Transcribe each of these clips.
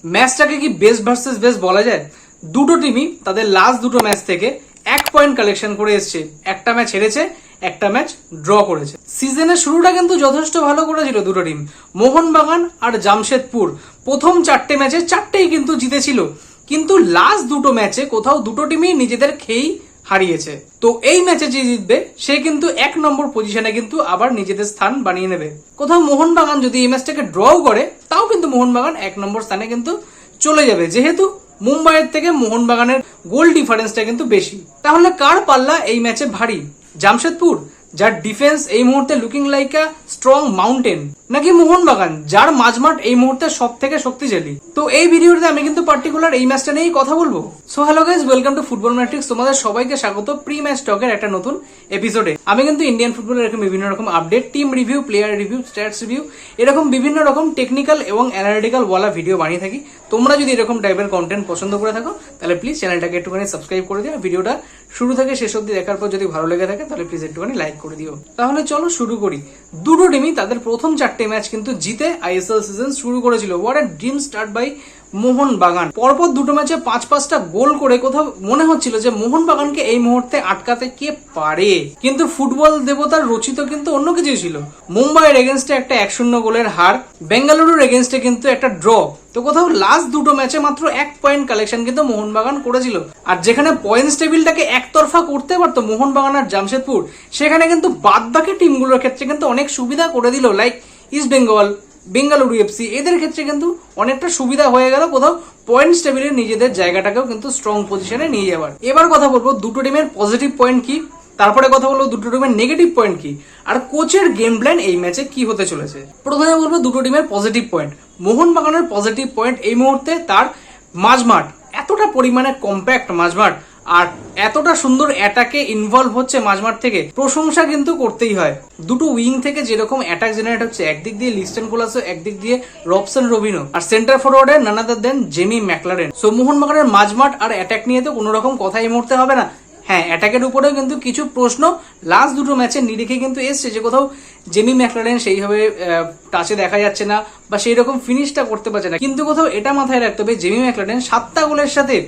ম্যাচটাকে কি best versus best বলা যায়? দুটো টিমই তাদের লাস্ট দুটো ম্যাচ থেকে 1 পয়েন্ট কালেকশন করে এসছে। একটা ম্যাচ হেরেছে, একটা ম্যাচ ড্র করেছে। সিজনের শুরুটা কিন্তু যথেষ্ট ভালো করেছিল দুটো টিম, মোহনবাগান আর জামশেদপুর। প্রথম 4টে ম্যাচে 4টেই কিন্তু জিতেছিল, কিন্তু লাস্ট দুটো ম্যাচে কোথাও দুটো টিমই নিজেদের খেয়েই হারিয়েছে। তো এই ম্যাচে যে জিতবে সে কিন্তু 1 নম্বর পজিশনে কিন্তু আবার নিজেদের স্থান বানিয়ে নেবে। কোথাও মোহনবাগান যদি এই ম্যাচটাকে ড্রও করে তাও কিন্তু মোহনবাগান 1 নম্বর স্থানে কিন্তু চলে যাবে, যেহেতু মুম্বাইয়ের থেকে মোহনবাগানের গোল ডিফারেন্সটা কিন্তু বেশি। তাহলে কার পাল্লা এই ম্যাচে ভারী? জামশেদপুর, যার ডিফেন্স এই মুহূর্তে লুকিং লাইক আ স্ট্রং মাউন্টেন, নাকি মোহনবাগান, যার মাঝমাঠ এই মুহূর্তে সব থেকে শক্তিশালী? তো এই ভিডিওতে আমি কিন্তু পার্টিকুলার এই ম্যাচটা নিয়েই কথা বলবো। So hello guys, welcome to football matrix. তোমাদের সবাইকে স্বাগত প্রি ম্যাচ টকের একটা নতুন এপিসোডে। আমি কিন্তু ইন্ডিয়ান ফুটবলের এরকম বিভিন্ন রকম update, team review, player review, stats review, এরকম বিভিন্ন রকম টেকনিক্যাল এবং অ্যানালিটিক্যাল ওয়ালা ভিডিও বানিয়ে থাকি। তোমরা যদি এরকম টাইপের কন্টেন্ট পছন্দ করে থাকো তাহলে প্লিজ চ্যানেলটাকে একটুখানি সাবস্ক্রাইব করে দিও। ভিডিওটা শুরু থেকে শেষ অবধি দেখার পর যদি ভালো লেগে থাকে তাহলে প্লিজ একটুখানি লাইক করে দিও। তাহলে চলো শুরু করি। দুটো টিমই তাদের প্রথম 4টে ম্যাচ কিন্তু জিতে আইএসএল সিজন শুরু করেছিল। What a dream start by Mohun Bagan. পরপর দুটো ম্যাচে 5-5টা গোল করে কোথাও মনে হচ্ছিল যে মোহনবাগানকে এই মুহূর্তে আটকাতে কে পারে, কিন্তু ফুটবল দেবতার রচিত কিন্তু অন্য কিছু ছিল। মুম্বাইয়ের এগেনস্টে একটা 1-0 গোলের হার, বেঙ্গালুরুর এগেনস্টে কিন্তু একটা ড্র। তো কোথাও লাস্ট দুটো ম্যাচে মাত্র 1 পয়েন্ট কালেকশন কিন্তু মোহনবাগান করেছিল। আর যেখানে পয়েন্টস টেবিলটাকে একতরফা করতে পারতো মোহনবাগান আর জামশেদপুর, সেখানে কিন্তু বাদবাকি টিমগুলোর ক্ষেত্রে কিন্তু অনেক সুবিধা করে দিল। Like east Bengal, Bengaluru FC, এদের ক্ষেত্রে কিন্তু অনেকটা সুবিধা হয়ে গেল কোথাও পয়েন্টস টেবিলে নিজেদের জায়গাটাকেও কিন্তু স্ট্রং পজিশনে নিয়ে যাওয়ার। এবার কথা বলবো দুটো টিমের পজিটিভ পয়েন্ট কি, তারপরে কথা বলবো দুটো টিমের নেগেটিভ পয়েন্ট কি, আর কোচের গেম প্ল্যান এই ম্যাচে কি হতে চলেছে। প্রথমে বলবো দুটো টিমের পজিটিভ পয়েন্ট। মোহনবাগানের পজিটিভ পয়েন্ট এই মুহূর্তে তার মাঝমাঠ, এতটা পরিমাণে কম্প্যাক্ট মাঝমাঠ আর এতটা সুন্দর অ্যাটাকে ইনভলভ হচ্ছে মাঝমাঠ থেকে, প্রশংসা কিন্তু করতেই হয়। দুটো উইং থেকে যেরকম অ্যাটাক জেনারেট হচ্ছে, একদিক দিয়ে লিস্টন কোলাসো, একদিক দিয়ে রবসন রবিনো, আর সেন্টার ফরওয়ার্ডে নান আদার দেন জেমি ম্যাকলারেন। সো মোহনবাগানের মাঝমাঠ আর অ্যাটাক নিয়ে তো কোনো রকম কথা এই মুহূর্তে হবে না। হ্যাঁ, অ্যাটাকের উপরেও কিন্তু কিছু প্রশ্ন লাস্ট দুটো ম্যাচের নিরিখে কিন্তু এসছে, যে কোথাও জেমি ম্যাকলারেন সেইভাবে টাচে দেখা যাচ্ছে না বা সেই রকম ফিনিশটা করতে পারছে না। কিন্তু কোথাও এটা মাথায় রাখতে হবে, জেমি ম্যাকলারেন 7টা গোলের সাথে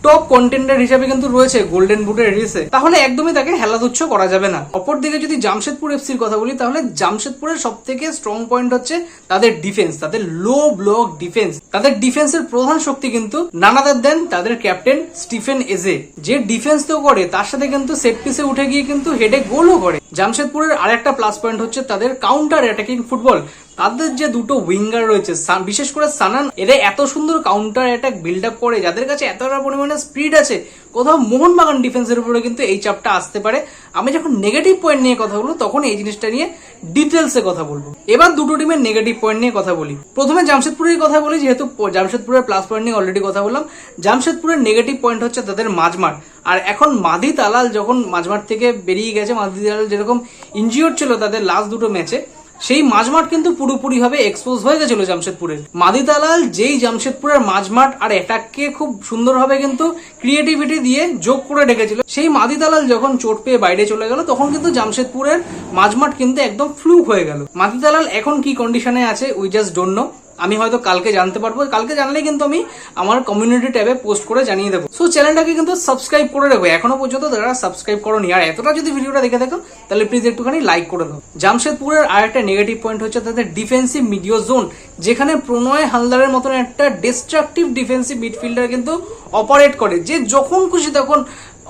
টপ কন্টেন্ডার হিসাবে কিন্তু রয়েছে গোল্ডেন বুটের রেসে, তাহলে একদমই তাকে হেলাতুচ্ছ করা যাবে না। অপরদিকে যদি জামশেদপুর এফসির কথা বলি, তাহলে জামশেদপুরের সব থেকে স্ট্রং পয়েন্ট হচ্ছে তাদের ডিফেন্স, তাদের লো ব্লক ডিফেন্স। তাদের ডিফেন্সের প্রধান শক্তি কিন্তু নান আদার দেন তাদের ক্যাপ্টেন স্টিফেন এজে, যে ডিফেন্স তো করে তার সাথে কিন্তু সেট পিসে উঠে গিয়ে কিন্তু হেডে গোলও করে। জামশেদপুরের আরেকটা প্লাস পয়েন্ট হচ্ছে তাদের কাউন্টার অ্যাটাকিং ফুটবল। তাদের যে দুটো উইঙ্গার রয়েছে, বিশেষ করে সানান, এরা এত সুন্দর কাউন্টার অ্যাটাক বিল্ড আপ করে, যাদের কাছে এতটা পরিমাণে স্পিড আছে, কোথাও মোহনবাগান ডিফেন্সের উপরে কিন্তু এই চাপটা আসতে পারে। আমি যখন নেগেটিভ পয়েন্ট নিয়ে কথা বলবো তখন এই জিনিসটা নিয়ে ডিটেলসে কথা বলবো। এবার দুটো টিমের নেগেটিভ পয়েন্ট নিয়ে কথা বলি। প্রথমে জামশেদপুরের কথা বলি, যেহেতু জামশেদপুরের প্লাস পয়েন্ট নিয়ে অলরেডি কথা বললাম। জামশেদপুরের নেগেটিভ পয়েন্ট হচ্ছে তাদের মাঝমাঠ। আর এখন মাদি তালাল যখন মাঝমাঠ থেকে বেরিয়ে গেছে, মাদি তালাল যেরকম ইনজিওর ছিল তাদের লাস্ট দুটো ম্যাচে, সেই মাঝমাঠ কিন্তু পুরোপুরিভাবে এক্সপোজ হয়ে গেছিল জামশেদপুরের। মাদি তালাল যেই জামশেদপুরের মাঝমাঠ আর অ্যাটাককে খুব সুন্দরভাবে কিন্তু ক্রিয়েটিভিটি দিয়ে যোগ করে রেখেছিল, সেই মাদি তালাল যখন চোট পেয়ে বাইরে চলে গেল, তখন কিন্তু জামশেদপুরের মাঝমাঠ কিন্তু একদম ফ্লুক হয়ে গেল। মাদি তালাল এখন কি কন্ডিশনে আছে উই জাস্ট ডোন্ট নো। আমি হয়তো কালকে জানতে পারবো, কালকে জানলে কিন্তু আমি আমার কমিউনিটি ট্যাবে পোস্ট করে জানিয়ে দেবো। সো চ্যানেলটাকে কিন্তু সাবস্ক্রাইব করে রাখো এখনো পর্যন্ত যারা সাবস্ক্রাইব করোনি, আর এতটা যদি ভিডিওটা দেখে দেখো তাহলে প্লিজ একটুখানি লাইক করে দাও। জামশেদপুরের আর একটা নেগেটিভ পয়েন্ট হচ্ছে তাদের ডিফেন্সিভ মিডিও জোন, যেখানে প্রণয় হালদারের মতন একটা ডিস্ট্রাকটিভ ডিফেন্সিভ মিডফিল্ডার কিন্তু অপারেট করে, যে যখন খুশি তখন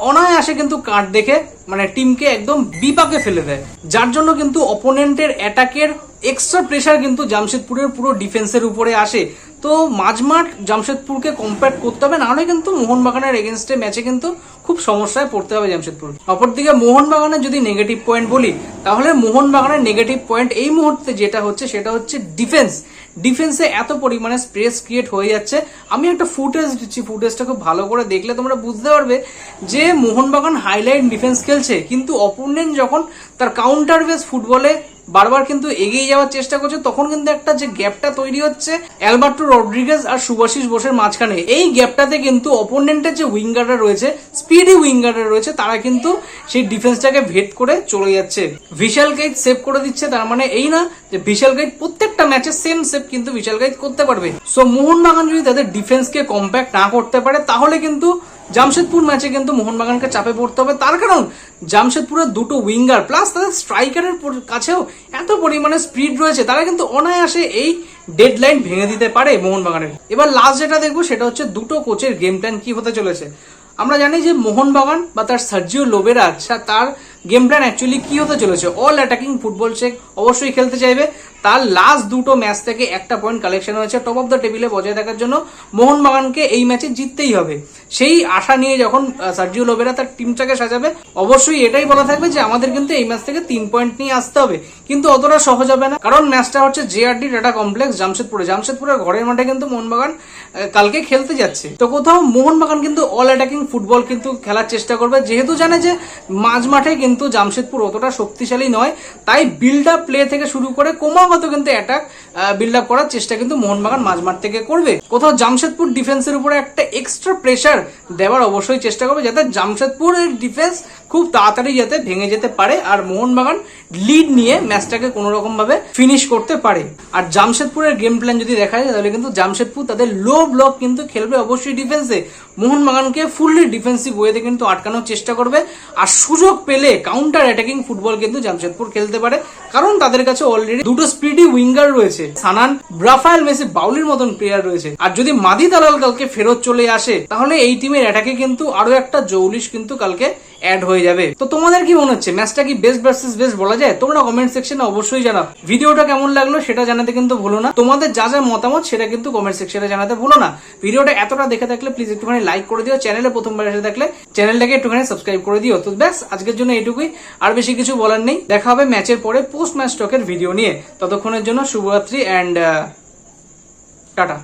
অনায়াসে কিন্তু কাট দেখে মানে টিমকে একদম বিপাকে ফেলে দেয়, যার জন্য কিন্তু অপোনেন্টের অ্যাটাকের এক্সট্রা প্রেশার কিন্তু জামশেদপুরের পুরো ডিফেন্সের উপরে আসে। তো মাঝমাঠ জামশেদপুরকে কম্পেয়ার করতে হবে, নাহলে কিন্তু মোহনবাগানের এগেনস্টে ম্যাচে কিন্তু খুব সমস্যায় পড়তে হবে জামশেদপুর। অপরদিকে মোহনবাগানের যদি নেগেটিভ পয়েন্ট বলি, তাহলে মোহনবাগানের নেগেটিভ পয়েন্ট এই মুহূর্তে যেটা হচ্ছে সেটা হচ্ছে ডিফেন্স। ডিফেন্সে এত পরিমাণে স্পেস ক্রিয়েট হয়ে যাচ্ছে। আমি একটা ফুটেজ দিচ্ছি, ফুটেজটা খুব ভালো করে দেখলে তোমরা বুঝতে পারবে যে মোহনবাগান হাইলাইট ডিফেন্স খেলছে, কিন্তু অপোনেন্ট যখন তার কাউন্টার বেস ফুটবলে বারবার কিন্তু এগিয়ে যাওয়ার চেষ্টা করছে, তখন কিন্তু একটা যে গ্যাপটা তৈরি হচ্ছে অ্যালবার্টো রড্রিগেজ আর শুভাশিস বোসের মাঝখানে, এই গ্যাপটাতে কিন্তু অপোনেন্টের যে উইঙ্গাররা রয়েছে, স্পিডি উইঙ্গাররা রয়েছে, তারা কিন্তু সেই ডিফেন্সটাকে ভেদ করে চলে যাচ্ছে। ভিশাল গাইড সেভ করে দিচ্ছে, তার মানে এই না যে ভিশাল গাইড প্রত্যেকটা ম্যাচে সেম সেভ কিন্তু ভিশাল গাইড করতে পারবে। সো মোহনবাগান যদি তাদের ডিফেন্সকে কম্প্যাক্ট না করতে পারে, তাহলে কিন্তু জামশেদপুর ম্যাচে কিন্তু মোহনবাগানকে চাপে পড়তে হবে। তার কারণ জামশেদপুরের দুটো উইঙ্গার প্লাস তাদের স্ট্রাইকারের কাছেও এত পরিমাণে স্পিড রয়েছে, তারা কিন্তু অনায়াসে এই ডেডলাইন ভেঙে দিতে পারে মোহনবাগানের। এবার লাস্ট যেটা দেখবো সেটা হচ্ছে দুটো কোচের গেম প্ল্যান কি হতে চলেছে। আমরা জানি যে মোহনবাগান বা তার সার্জিও লোবেরা তার গেম প্ল্যান অ্যাকচুয়ালি কি হতে চলেছে। অল অ্যাটাকিং ফুটবল সে অবশ্যই খেলতে চাইবে। তার লাস্ট দুটো ম্যাচ থেকে একটা পয়েন্ট কালেকশন হয়েছে, টপ অফ দ্য টেবিলে বজায় থাকার জন্য মোহনবাগানকে এই ম্যাচে জিততেই হবে। সেই আশা নিয়ে যখন সার্জিও লোবেরা তার টিমটাকে সাজাবে, অবশ্যই এটাই বলা থাকবে যে আমাদের কিন্তু এই ম্যাচ থেকে 3 পয়েন্ট নিয়ে আসতে হবে। কিন্তু অতটা সহজ হবে না, কারণ ম্যাচটা হচ্ছে জেআরডি টাটা কমপ্লেক্স জামশেদপুরের ঘরের মাঠে কিন্তু মোহনবাগান কালকে খেলতে যাচ্ছে। তো কোথাও মোহনবাগান কিন্তু অল অ্যাটাকিং ফুটবল কিন্তু খেলার চেষ্টা করবে, যেহেতু জানে যে মাঝ মাঠে কিন্তু জামশেদপুর অতটা শক্তিশালী নয়, তাই বিল্ড আপ প্লে থেকে শুরু করে ক্রমাগত কিন্তু অ্যাটাক বিল্ড আপ করার চেষ্টা কিন্তু মোহনবাগান মাঝ মাঠ থেকে করবে। কোথাও জামশেদপুর ডিফেন্সের উপরে একটা এক্সট্রা প্রেশার দেওয়ার অবশ্যই চেষ্টা করবে, যাতে জামশেদপুরের ডিফেন্স খুব তাড়াতাড়ি যাতে ভেঙে যেতে পারে আর মোহনবাগান লিড নিয়ে ম্যাচটাকে কোনো রকম ভাবে ফিনিশ করতে পারে। আর জামশেদপুরের গেম প্ল্যান যদি দেখা যায়, তাহলে কিন্তু জামশেদপুর তাদের লো ব্লক কিন্তু খেলবে অবশ্যই ডিফেন্সে, মোহনবাগানকে ফুললি ডিফেন্সিভ ওয়েতে কিন্তু আটকানোর চেষ্টা করবে। আর সুযোগ পেলে কাউন্টার অ্যাটাকিং ফুটবল কিন্তু জামশেদপুর খেলতে পারে, কারণ তাদের কাছে অলরেডি দুটো স্পিডি উইঙ্গার রয়েছে, সানান, রাফায়েল মেসি, বাউলির মতন প্লেয়ার রয়েছে। আর যদি মাদি দালাল কালকে ফেরত চলে আসে, তাহলে এই টিমের অ্যাটাকে কিন্তু আরো একটা জৌলিশ কিন্তু কালকে অ্যাড হয়ে যাবে। তো তোমাদের কি মনে হচ্ছে, ম্যাচটা কি বেস্ট ভার্সেস বেস্ট বলা যায়? তোমরা কমেন্ট সেকশনে অবশ্যই জানাও। ভিডিওটা কেমন লাগলো সেটা জানাতে কিন্তু ভুলো না, তোমাদের যা যা মতামত সেটা কিন্তু কমেন্ট সেকশনে জানাতে ভুলো না। ভিডিওটা এতটা দেখে থাকলে প্লিজ একটুখানি লাইক করে দিও, চ্যানেলে প্রথমবার এসে থাকলে চ্যানেলটাকে একটুখানি সাবস্ক্রাইব করে দিও। তো ব্যাস, আজকের জন্য এইটুকুই, আর বেশি কিছু বলার নেই। দেখা হবে ম্যাচের পরে পোস্ট ম্যাচ টকের ভিডিও নিয়ে। ততক্ষণের জন্য শুভরাত্রি অ্যান্ড টাটা।